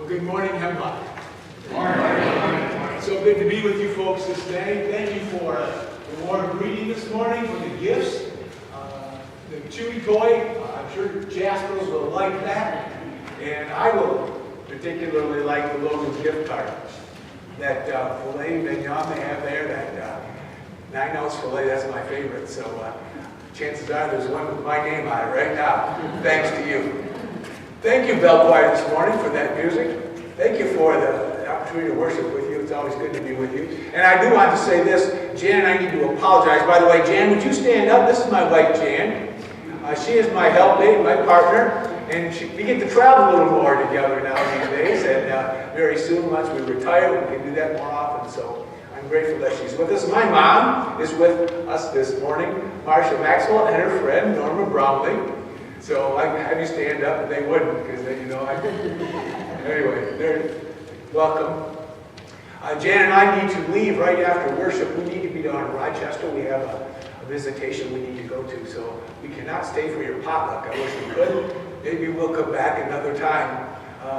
Good morning, Hemlock. Good morning. So good to be with you folks this day. Thank you for the warm greeting this morning, for the gifts, the chewy toy. I'm sure Jasper will like that. And I will particularly like the Logan's gift card. That filet mignon they have there, that 9 ounce filet, that's my favorite. So chances are there's one with my name on it right now. Thanks to you. Thank you, Bell Choir, this morning for that music. Thank you for the opportunity to worship with you. It's always good to be with you. And I do want to say this. Jan and I need to apologize. By the way, Jan, would you stand up? This is my wife, Jan. She is my helpmate, my partner. And we get to travel a little more together now these days. And very soon, once we retire, we can do that more often. So I'm grateful that she's with us. My mom is with us this morning, Marsha Maxwell, and her friend, Norma Brownlee. So I had you stand up, and they wouldn't, because you know, anyway, they're welcome. Jan and I need to leave right after worship. We need to be down in Rochester. We have a visitation we need to go to, so we cannot stay for your potluck. I wish we could. Maybe we'll come back another time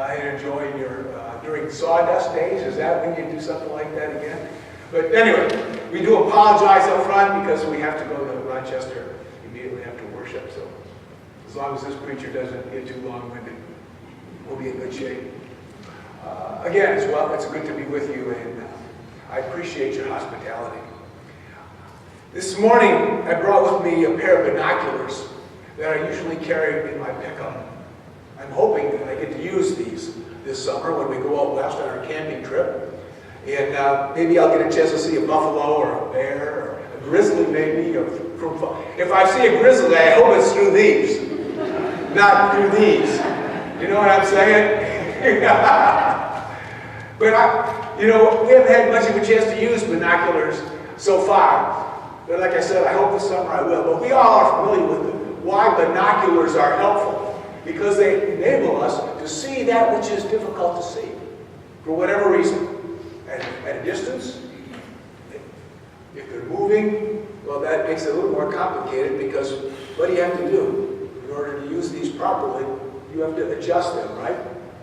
and enjoy your, during Sawdust Days. Is that when you do something like that again? But anyway, we do apologize up front because we have to go to Rochester immediately after worship, so as long as this preacher doesn't get too long-winded, we'll be in good shape. Again, as well, it's good to be with you, and I appreciate your hospitality. This morning, I brought with me a pair of binoculars that I usually carry in my pickup. I'm hoping that I get to use these this summer when we go out west on our camping trip. And maybe I'll get a chance to see a buffalo or a bear or a grizzly maybe. If I see a grizzly, I hope it's through these. Not through these. You know what I'm saying? But we haven't had much of a chance to use binoculars so far. But like I said, I hope this summer I will. But we all are familiar with why binoculars are helpful. Because they enable us to see that which is difficult to see. For whatever reason. At a distance. If they're moving, well, that makes it a little more complicated because what do you have to do? In order to use these properly, you have to adjust them, right?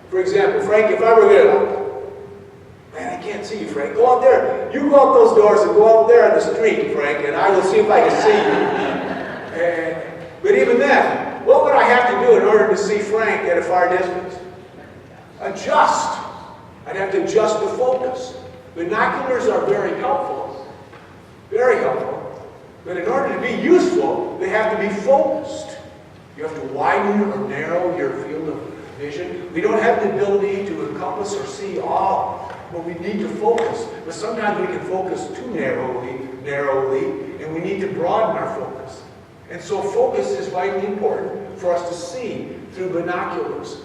For example, Frank, if I were going to, man, I can't see you, Frank. Go out there. You go out those doors and go out there on the street, Frank, and I will see if I can see you. But even then, what would I have to do in order to see Frank at a far distance? Adjust. I'd have to adjust the focus. Binoculars are very helpful. Very helpful. But in order to be useful, they have to be focused. You have to widen or narrow your field of vision. We don't have the ability to encompass or see all, but we need to focus. But sometimes we can focus too narrowly, and we need to broaden our focus. And so focus is vitally important for us to see through binoculars.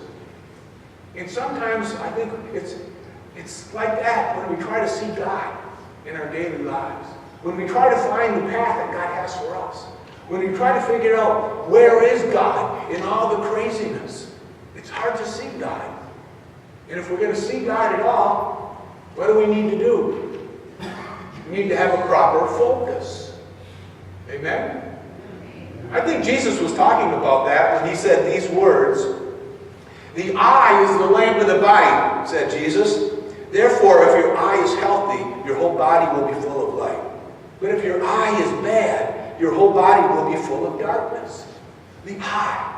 And sometimes I think it's like that when we try to see God in our daily lives. When we try to find the path that God has for us. When we try to figure out where is God in all the craziness, it's hard to see God. And if we're going to see God at all, what do we need to do? We need to have a proper focus. Amen? I think Jesus was talking about that when he said these words. The eye is the lamp of the body, said Jesus. Therefore, if your eye is healthy, your whole body will be full of light. But if your eye is bad, your whole body will be full of darkness. The eye.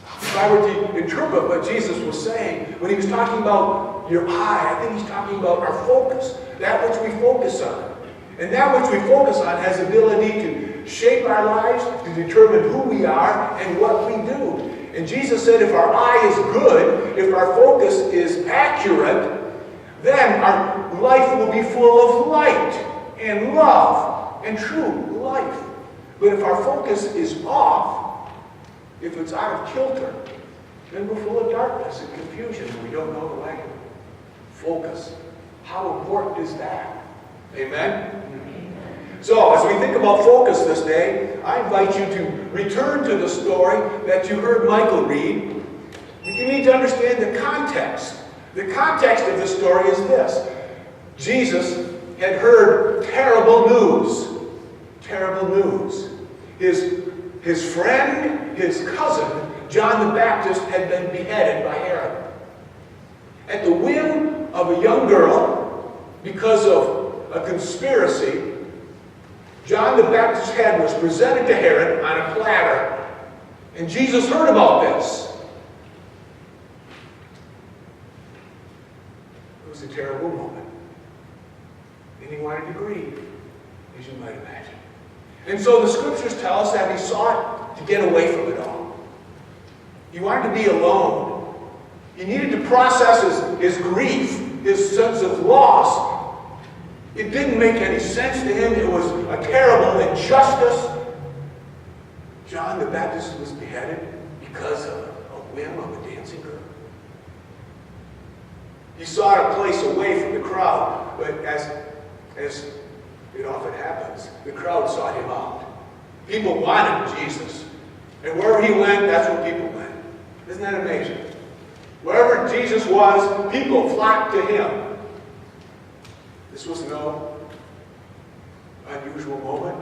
If I were to interpret what Jesus was saying, when he was talking about your eye, I think he's talking about our focus, that which we focus on. And that which we focus on has the ability to shape our lives, to determine who we are and what we do. And Jesus said if our eye is good, if our focus is accurate, then our life will be full of light and love and true life. But if our focus is off, if it's out of kilter, then we're full of darkness and confusion and we don't know the way. Focus. How important is that? Amen? So, as we think about focus this day, I invite you to return to the story that you heard Michael read. You need to understand the context. The context of the story is this. Jesus had heard terrible news. Terrible news. His friend, his cousin, John the Baptist, had been beheaded by Herod. At the whim of a young girl, because of a conspiracy, John the Baptist's head was presented to Herod on a platter, and Jesus heard about this. It was a terrible moment. And he wanted to grieve, as you might imagine. And so the scriptures tell us that he sought to get away from it all. He wanted to be alone. He needed to process his grief, his sense of loss. It didn't make any sense to him. It was a terrible injustice. John the Baptist was beheaded because of a whim of a dancing girl. He sought a place away from the crowd, but as it often happens, the crowd sought him out. People wanted Jesus. And wherever he went, that's where people went. Isn't that amazing? Wherever Jesus was, people flocked to him. This was no unusual moment.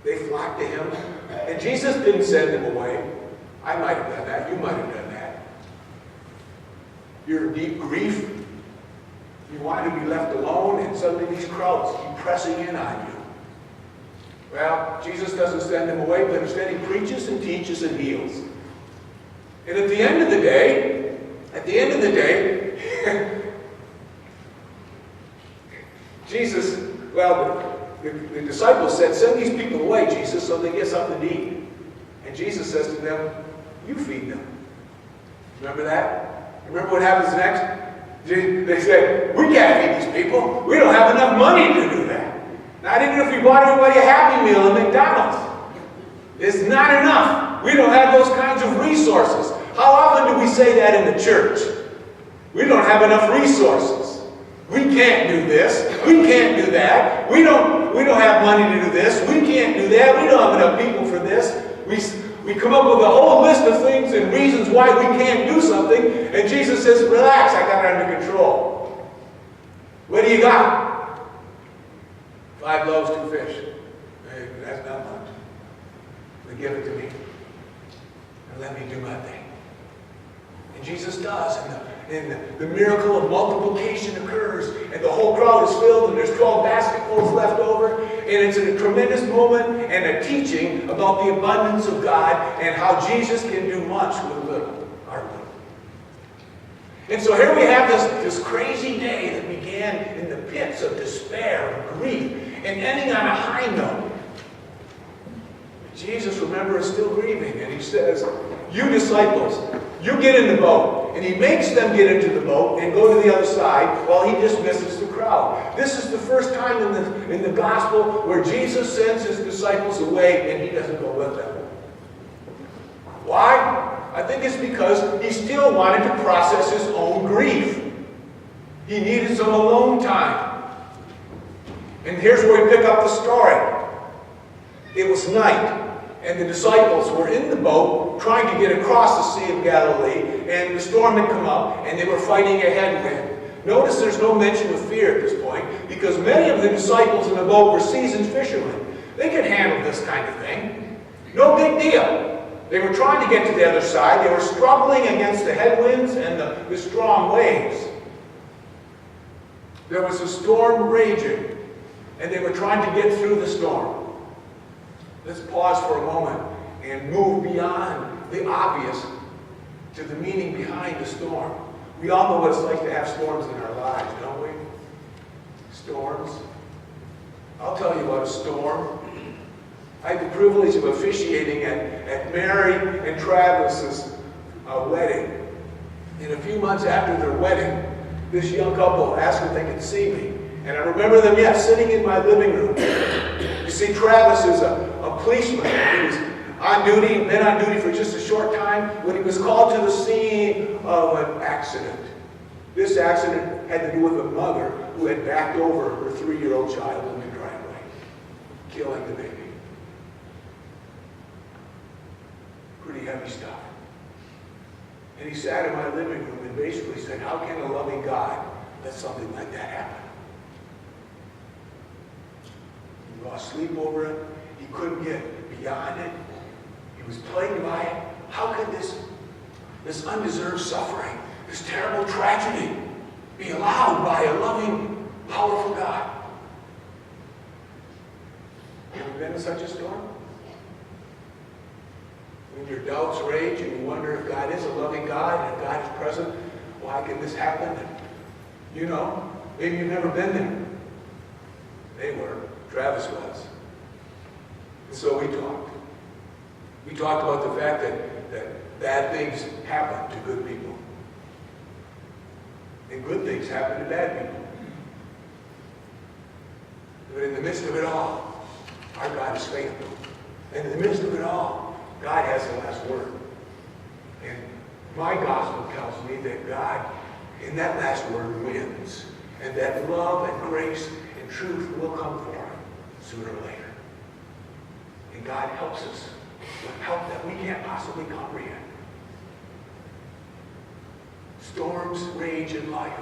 They flocked to him. And Jesus didn't send them away. I might have done that. You might have done that. You're in deep grief. You want to be left alone, and suddenly these crowds keep pressing in on you. Well, Jesus doesn't send them away, but instead he preaches and teaches and heals. And at the end of the day, Jesus, the disciples said, send these people away, Jesus, so they get something to eat. And Jesus says to them, you feed them. Remember that? Remember what happens next? They said, we can't feed these people. We don't have enough money to do that. Not even if we bought everybody a Happy Meal at McDonald's. It's not enough. We don't have those kinds of resources. How often do we say that in the church? We don't have enough resources. We can't do this. We can't do that. We don't have money to do this. We can't do that. We don't have enough people for this. We come up with a whole list of things and reasons why we can't do something, and Jesus says, relax, I got it under control. What do you got? 5 loaves, 2 fish. Hey, that's not much. But give it to me, and let me do my thing. And Jesus does, and the miracle of multiplication occurs, and the whole crowd is filled, and there's 12 basketfuls left over, and it's a tremendous moment and a teaching about the abundance of God and how Jesus can do much with little, our little. And so here we have this crazy day that began in the pits of despair and grief, and ending on a high note. Jesus, remember, is still grieving, and he says, you disciples, you get in the boat. And he makes them get into the boat and go to the other side while he dismisses the crowd. This is the first time in the gospel where Jesus sends his disciples away and he doesn't go with them. Why? I think it's because he still wanted to process his own grief. He needed some alone time. And here's where we pick up the story. It was night. And the disciples were in the boat trying to get across the Sea of Galilee, and the storm had come up, and they were fighting a headwind. Notice there's no mention of fear at this point, because many of the disciples in the boat were seasoned fishermen. They could handle this kind of thing. No big deal. They were trying to get to the other side. They were struggling against the headwinds and the strong waves. There was a storm raging, and they were trying to get through the storm. Let's pause for a moment and move beyond the obvious to the meaning behind the storm. We all know what it's like to have storms in our lives, don't we? Storms. I'll tell you about a storm. I had the privilege of officiating at Mary and Travis's wedding. And a few months after their wedding, this young couple asked if they could see me. And I remember them, sitting in my living room. You see, Travis is a policeman. He was on duty, been on duty for just a short time, when he was called to the scene of an accident. This accident had to do with a mother who had backed over her 3-year-old child in the driveway, killing the baby. Pretty heavy stuff. And he sat in my living room and basically said, how can a loving God let something like that happen? He lost sleep over it. He couldn't get beyond it. He was plagued by it. How could this undeserved suffering this terrible tragedy be allowed by a loving, powerful God? Have you been in such a storm? When your doubts rage and you wonder if God is a loving God and if God is present, why can this happen? And, you know, maybe you've never been there. They were. Travis was. And so we talked. We talked about the fact that bad things happen to good people. And good things happen to bad people. But in the midst of it all, our God is faithful. And in the midst of it all, God has the last word. And my gospel tells me that God, in that last word, wins. And that love and grace and truth will come for him sooner or later. And God helps us with help that we can't possibly comprehend. Storms rage in life.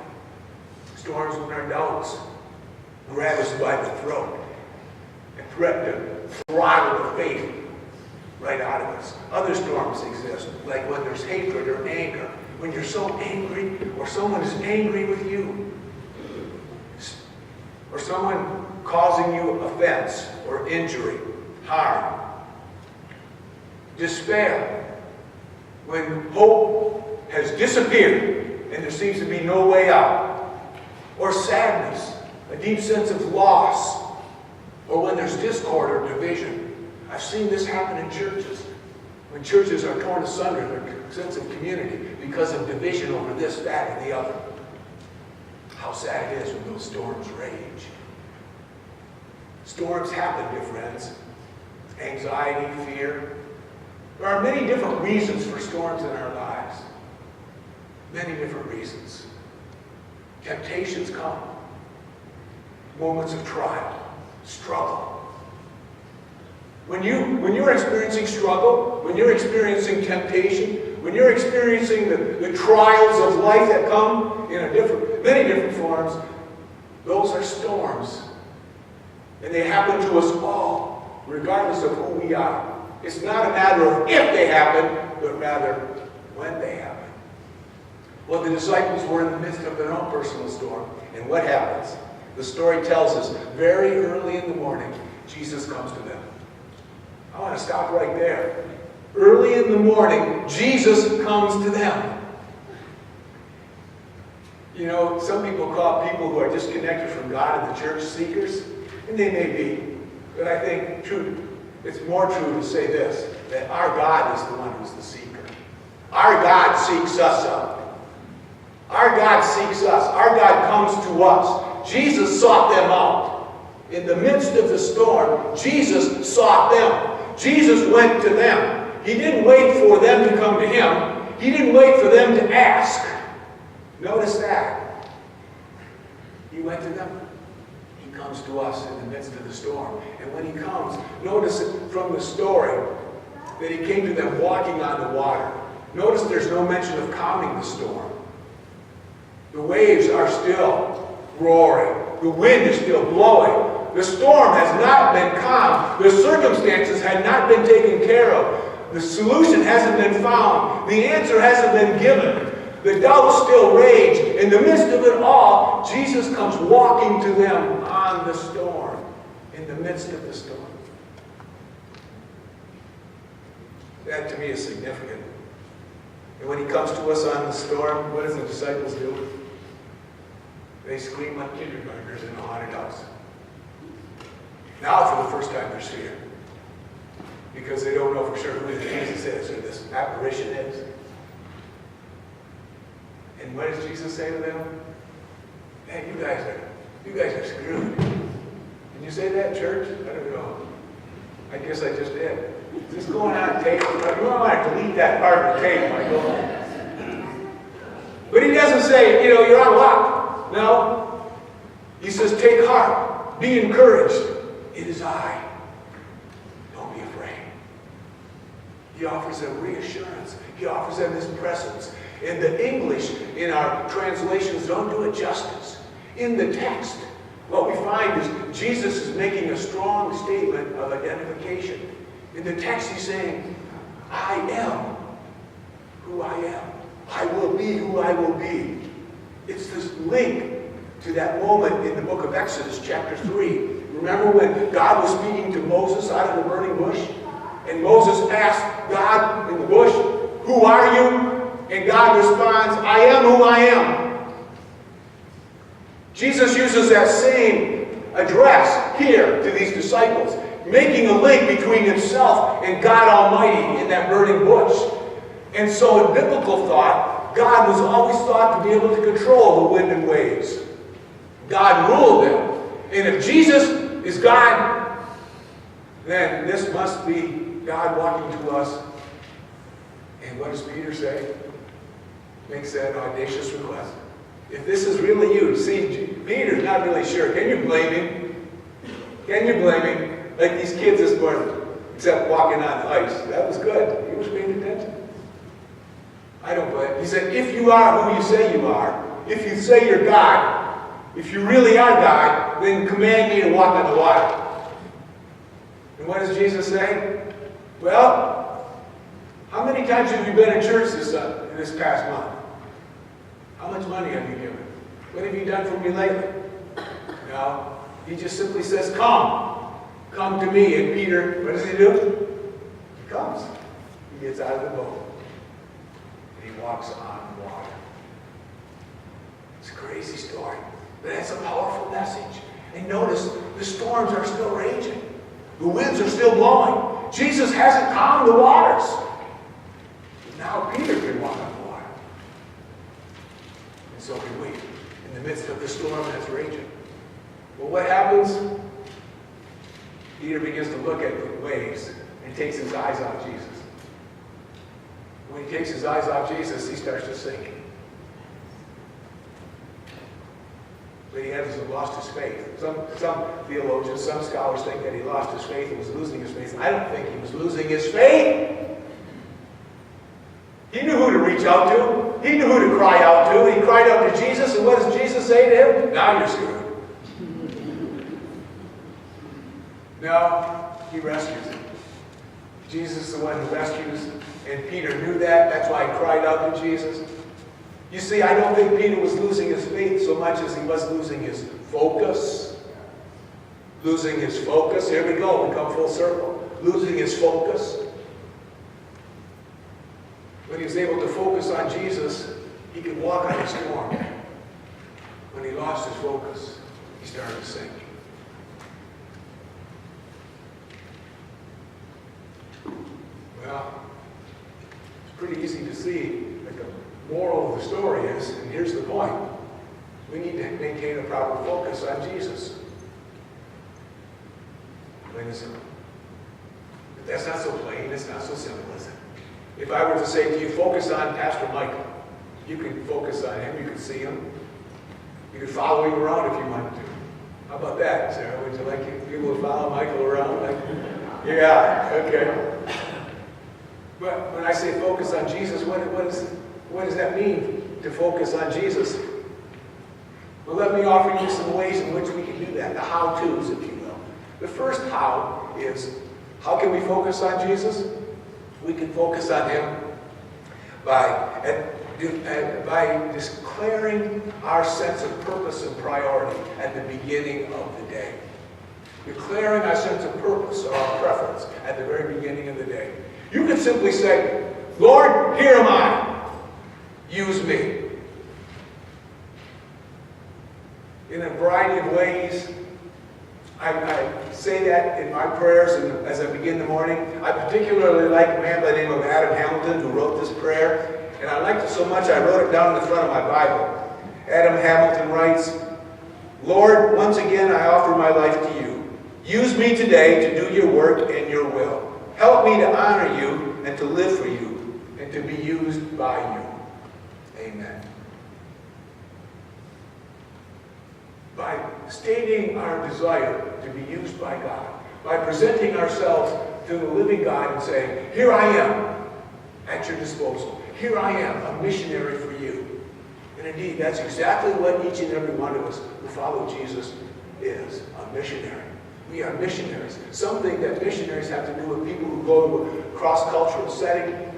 Storms when our doubts grab us by the throat and threaten to throttle the faith right out of us. Other storms exist, like when there's hatred or anger. When you're so angry, or someone is angry with you, or someone causing you offense or injury, harm. Despair, when hope has disappeared and there seems to be no way out. Or sadness, a deep sense of loss, or when there's discord or division. I've seen this happen in churches. When churches are torn asunder, their sense of community, because of division over this, that, and the other. How sad it is when those storms rage. Storms happen, dear friends. Anxiety, fear. There are many different reasons for storms in our lives. Many different reasons. Temptations come. Moments of trial, struggle. When you're experiencing struggle, when you're experiencing temptation, when you're experiencing the trials of life that come in many different forms, those are storms. And they happen to us all, regardless of who we are. It's not a matter of if they happen, but rather when they happen. Well, the disciples were in the midst of their own personal storm. And what happens? The story tells us, very early in the morning, Jesus comes to them. I want to stop right there. Early in the morning, Jesus comes to them. You know, some people call people who are disconnected from God and the church seekers, and they may be. But I think it's more true to say this, that our God is the one who's the seeker. Our God seeks us out. Our God seeks us. Our God comes to us. Jesus sought them out. In the midst of the storm, Jesus sought them. Jesus went to them. He didn't wait for them to come to him. He didn't wait for them to ask. Notice that. He went to them. He comes to us in the midst of the storm. And when he comes, notice it from the story that he came to them walking on the water. Notice there's no mention of calming the storm. The waves are still roaring. The wind is still blowing. The storm has not been calmed. The circumstances had not been taken care of. The solution hasn't been found. The answer hasn't been given. The doubts still rage. In the midst of it all, Jesus comes walking to them on the storm. In the midst of the storm. That to me is significant. And when he comes to us on the storm, what does the disciples do? They scream like kindergartners in a haunted house. Now for the first time there's fear. Because they don't know for sure who Jesus is or this apparition is. And what does Jesus say to them? Man, you guys are screwed. Can you say that in church? I don't know. I guess I just did. Is this going on tape? You might want to delete that part of the tape, Michael. But he doesn't say, you're out of luck. No. He says, take heart. Be encouraged. It is I. Don't be afraid. He offers them reassurance. He offers them his presence. In the English, in our translations, don't do it justice. In the text, what we find is Jesus is making a strong statement of identification. In the text, he's saying, I am who I am. I will be who who I will be. It's this link to that moment in the book of Exodus, chapter 3. Remember when God was speaking to Moses out of the burning bush? And Moses asked God in the bush, "Who are you?" And God responds, "I am who I am." Jesus uses that same address here to these disciples, making a link between himself and God Almighty in that burning bush. And so in biblical thought, God was always thought to be able to control the wind and waves. God ruled them. And if Jesus is God, then this must be God walking to us. And what does Peter say? Makes that audacious request. If this is really you, see, Peter's not really sure. Can you blame him? Can you blame him? Like these kids this morning, except walking on ice. That was good. He was paying attention. I don't blame him. He said, if you are who you say you are, if you say you're God, if you really are God, then command me to walk on the water. And what does Jesus say? Well, how many times have you been in church this past month? How much money have you given? What have you done for me lately? No. He just simply says, come. Come to me. And Peter, what does he do? He comes. He gets out of the boat. And he walks on water. It's a crazy story. But it's a powerful message. And notice, the storms are still raging. The winds are still blowing. Jesus hasn't calmed the waters. Now Peter can walk on the water. And so can we, in the midst of the storm that's raging. Well, what happens? Peter begins to look at the waves and takes his eyes off Jesus. When he takes his eyes off Jesus, he starts to sink. But he hasn't lost his faith. Some theologians, some scholars think that he lost his faith and was losing his faith. I don't think he was losing his faith. He knew who to reach out to. He knew who to cry out to. He cried out to Jesus, and what does Jesus say to him? Now you're screwed. No, he rescues him. Jesus is the one who rescues, and Peter knew that. That's why he cried out to Jesus. You see, I don't think Peter was losing his faith so much as he was losing his focus. Losing his focus. Here we go. We come full circle. Losing his focus. When he was able to focus on Jesus, he could walk on the storm. When he lost his focus, he started to sink. Well, it's pretty easy to see that the moral of the story is, and here's the point, we need to maintain a proper focus on Jesus. Plain and simple. But that's not so plain, it's not so simple, is it? If I were to say to you, focus on Pastor Michael, you could focus on him, you could see him, you could follow him around if you wanted to. How about that, Sarah? Would you like people to follow Michael around? Yeah, okay. But when I say focus on Jesus, what does that mean, to focus on Jesus? Well, let me offer you some ways in which we can do that, the how-tos, if you will. The first how is, how can we focus on Jesus? We can focus on him by declaring our sense of purpose and priority at the beginning of the day. Declaring our sense of purpose or our preference at the very beginning of the day. You can simply say, Lord, here am I. Use me. In a variety of ways, I say that in my prayers and as I begin the morning. I particularly like a man by the name of Adam Hamilton who wrote this prayer. And I liked it so much I wrote it down in the front of my Bible. Adam Hamilton writes, Lord, once again I offer my life to you. Use me today to do your work and your will. Help me to honor you and to live for you and to be used by you. Amen. By stating our desire to be used by God, by presenting ourselves to the living God and saying, here I am at your disposal. Here I am, a missionary for you. And indeed, that's exactly what each and every one of us who follow Jesus is, a missionary. We are missionaries. Some think that missionaries have to do with people who go to a cross-cultural setting.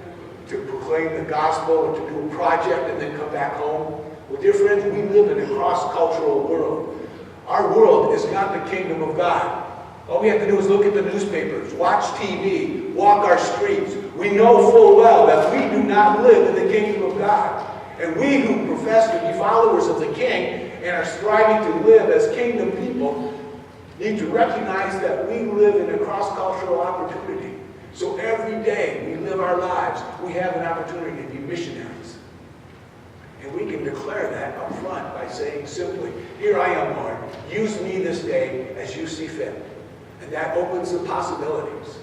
to proclaim the gospel or to do a project and then come back home. Well, dear friends, we live in a cross-cultural world. Our world is not the kingdom of God. All we have to do is look at the newspapers, watch TV, walk our streets. We know full well that we do not live in the kingdom of God. And we who profess to be followers of the King and are striving to live as kingdom people need to recognize that we live in a cross-cultural opportunity. So every day we live our lives, we have an opportunity to be missionaries. And we can declare that up front by saying simply, here I am, Lord, use me this day as you see fit. And that opens the possibilities.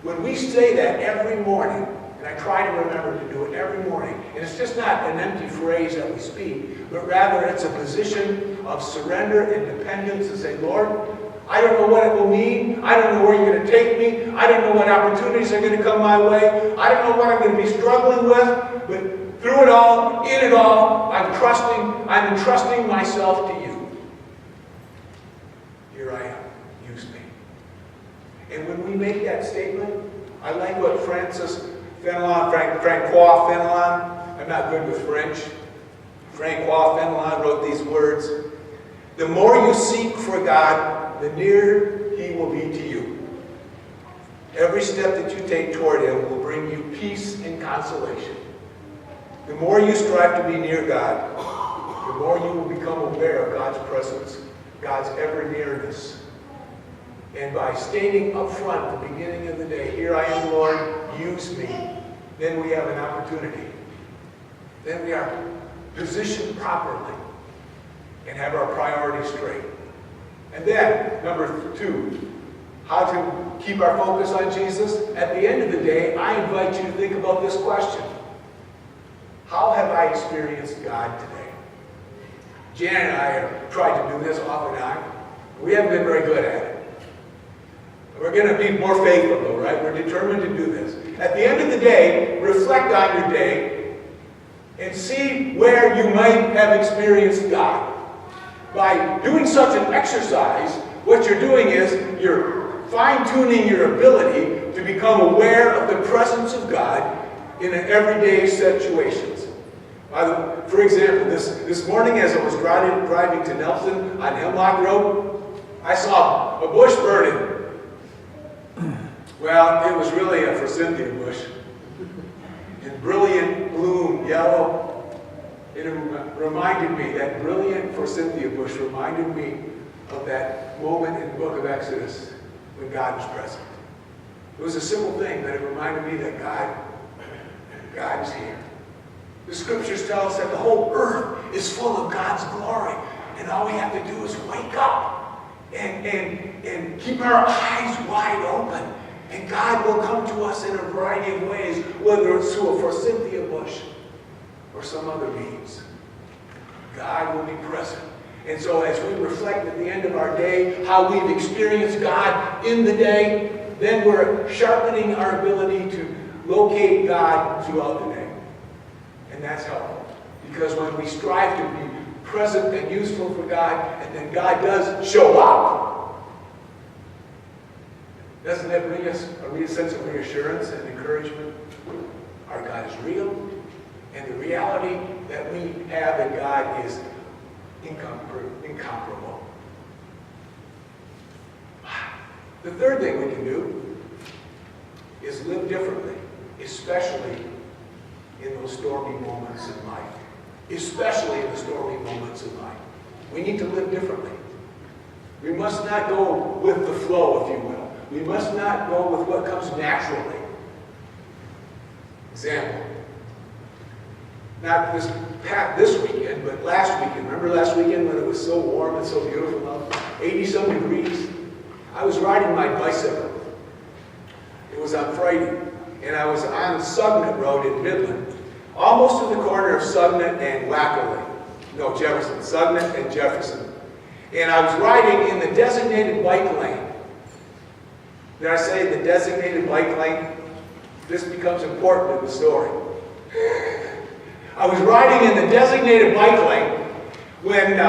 When we say that every morning, and I try to remember to do it every morning, and it's just not an empty phrase that we speak, but rather it's a position of surrender and dependence to say, Lord, I don't know what it will mean. I don't know where you're going to take me. I don't know what opportunities are going to come my way. I don't know what I'm going to be struggling with, but through it all, in it all, I'm entrusting myself to you. Here I am. Use me. And when we make that statement, I like what Francois Fenelon, I'm not good with French, Francois Fenelon wrote these words, the more you seek for God, the nearer He will be to you. Every step that you take toward Him will bring you peace and consolation. The more you strive to be near God, the more you will become aware of God's presence, God's ever-nearness. And by stating up front at the beginning of the day, here I am, Lord, use me, then we have an opportunity. Then we are positioned properly and have our priorities straight. And then, number 2, how to keep our focus on Jesus. At the end of the day, I invite you to think about this question. How have I experienced God today? Jan and I have tried to do this off and on. We haven't been very good at it. We're going to be more faithful, though, right? We're determined to do this. At the end of the day, reflect on your day and see where you might have experienced God. By doing such an exercise, what you're doing is you're fine-tuning your ability to become aware of the presence of God in everyday situations. For example, this morning as I was driving to Nelson on Hemlock Road, I saw a bush burning. Well, it was really a forsythia bush. In brilliant bloom, yellow. It reminded me, that brilliant forsythia bush reminded me of that moment in the book of Exodus when God was present. It was a simple thing, but it reminded me that God is here. The scriptures tell us that the whole earth is full of God's glory. And all we have to do is wake up and keep our eyes wide open. And God will come to us in a variety of ways, whether it's through a forsythia bush or some other means. God will be present. And so as we reflect at the end of our day how we've experienced God in the day, then we're sharpening our ability to locate God throughout the day. And that's helpful. Because when we strive to be present and useful for God, and then God does show up, doesn't that bring us a sense of reassurance and encouragement? Our God is real, and the reality that we have in God is incomparable. The third thing we can do is live differently, especially in those stormy moments in life. Especially in the stormy moments in life. We need to live differently. We must not go with the flow, if you will. We must not go with what comes naturally. Example. Not this weekend, but last weekend. Remember last weekend when it was so warm and so beautiful, 80-some degrees? I was riding my bicycle. It was on Friday, and I was on Sugnet Road in Midland, almost to the corner of Sugnet and Jefferson. Sugnet and Jefferson. And I was riding in the designated bike lane. Did I say the designated bike lane? This becomes important in the story. I was riding in the designated bike lane when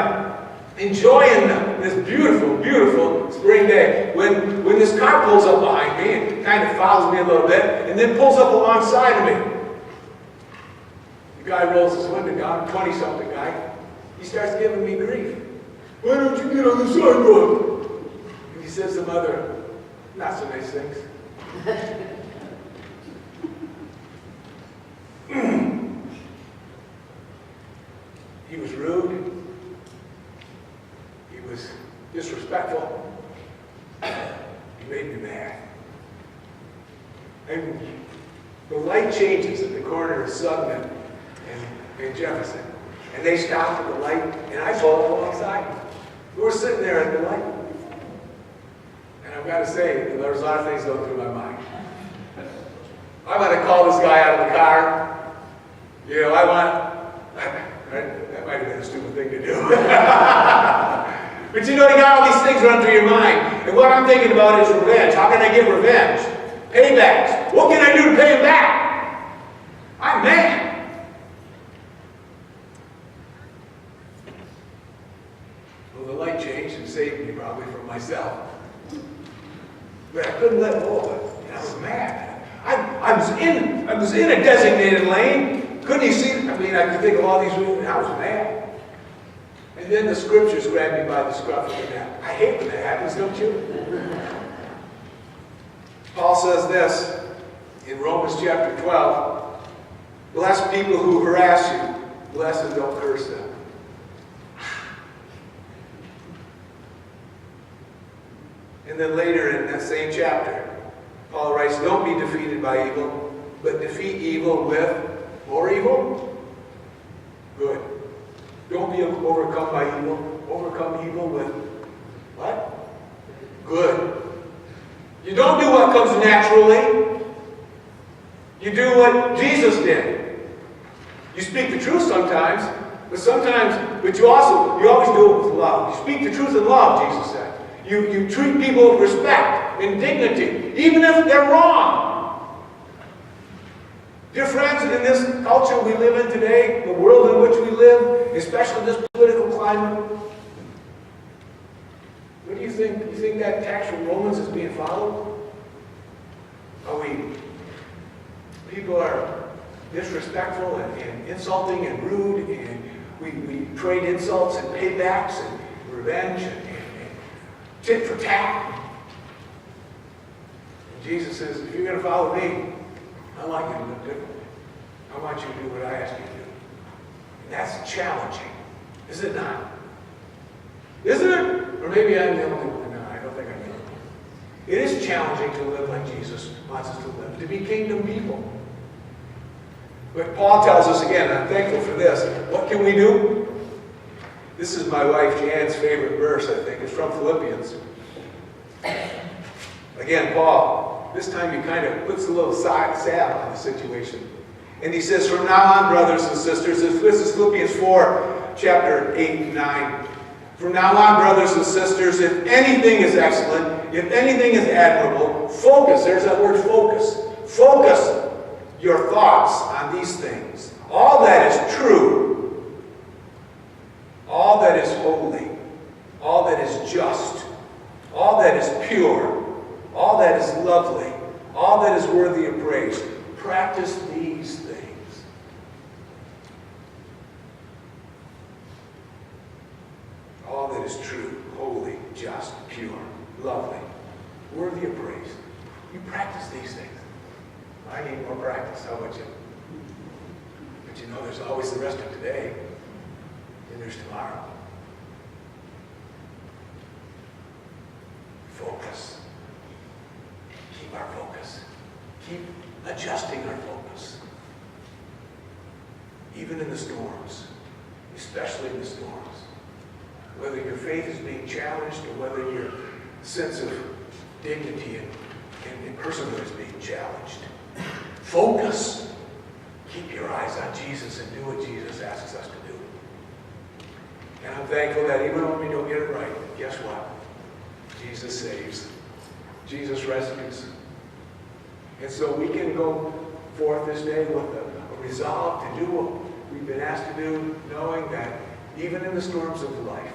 enjoying this beautiful, beautiful spring day. When this car pulls up behind me and kind of follows me a little bit and then pulls up alongside of me. The guy rolls his window down, 20-something guy. He starts giving me grief. Why don't you get on the sidewalk? And he says some other not so nice things. He was rude. He was disrespectful. He made me mad. And the light changes at the corner of Sutton and Jefferson. And they stop at the light, and I pull alongside. We were sitting there at the light. And I've got to say, there's a lot of things going through my mind. I want to call this guy out of the car. You know, that might have been a stupid thing to do. But you know, you got all these things running through your mind. And what I'm thinking about is revenge. How can I get revenge? Paybacks. What can I do to pay him back? I'm mad. Well, the light changed and saved me probably from myself. But I couldn't let go of it. And I was mad. I was in a designated lane. Couldn't you see? I mean, I could think of all these rules, and I was mad. And then the scriptures grabbed me by the scruff of the neck. I hate when that happens, don't you? Paul says this in Romans chapter 12. Bless people who harass you. Bless and don't curse them. And then later in that same chapter, Paul writes, don't be defeated by evil, but defeat evil with more evil? Good. Don't be overcome by evil. Overcome evil with what? Good. You don't do what comes naturally. You do what Jesus did. You speak the truth sometimes, but you always do it with love. You speak the truth in love, Jesus said. You treat people with respect and dignity, even if they're wrong. Dear friends, in this culture we live in today, the world in which we live, especially in this political climate, what do you think? You think that text from Romans is being followed? People are disrespectful and insulting and rude, and we trade insults and paybacks and revenge and tit for tat. And Jesus says, if you're going to follow me, I want you to live differently. I want you to do what I ask you to do. And that's challenging, is it not? Isn't it? Or maybe I'm the only one. No, I don't think I'm the only one. It is challenging to live like Jesus wants us to live, to be kingdom people. But Paul tells us again, and I'm thankful for this, what can we do? This is my wife Jan's favorite verse, I think. It's from Philippians. Again, Paul, this time he kind of puts a little salve on the situation. And he says, from now on, brothers and sisters, this is Philippians 4, chapter 8 and 9. From now on, brothers and sisters, if anything is excellent, if anything is admirable, focus, there's that word focus. Focus your thoughts on these things. All that is true, all that is holy, all that is just, all that is pure, all that is lovely, all that is worthy of praise. Practice these things. All that is true, holy, just, pure, lovely, worthy of praise. You practice these things. I need more practice. How about you? But you know, there's always the rest of today, and there's tomorrow. Focus. Keep our focus. Keep adjusting our focus. Even in the storms, especially in the storms. Whether your faith is being challenged or whether your sense of dignity and personhood is being challenged. Focus. Keep your eyes on Jesus and do what Jesus asks us to do. And I'm thankful that even when we don't get it right, guess what? Jesus saves. Jesus rescues. And so we can go forth this day with a resolve to do what we've been asked to do, knowing that even in the storms of life,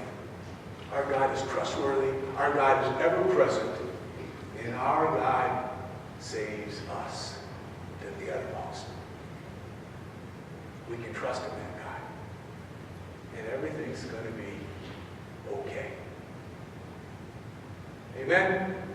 our God is trustworthy, our God is ever present, and our God saves us to the uttermost. we can trust in that God. And everything's going to be okay. Amen?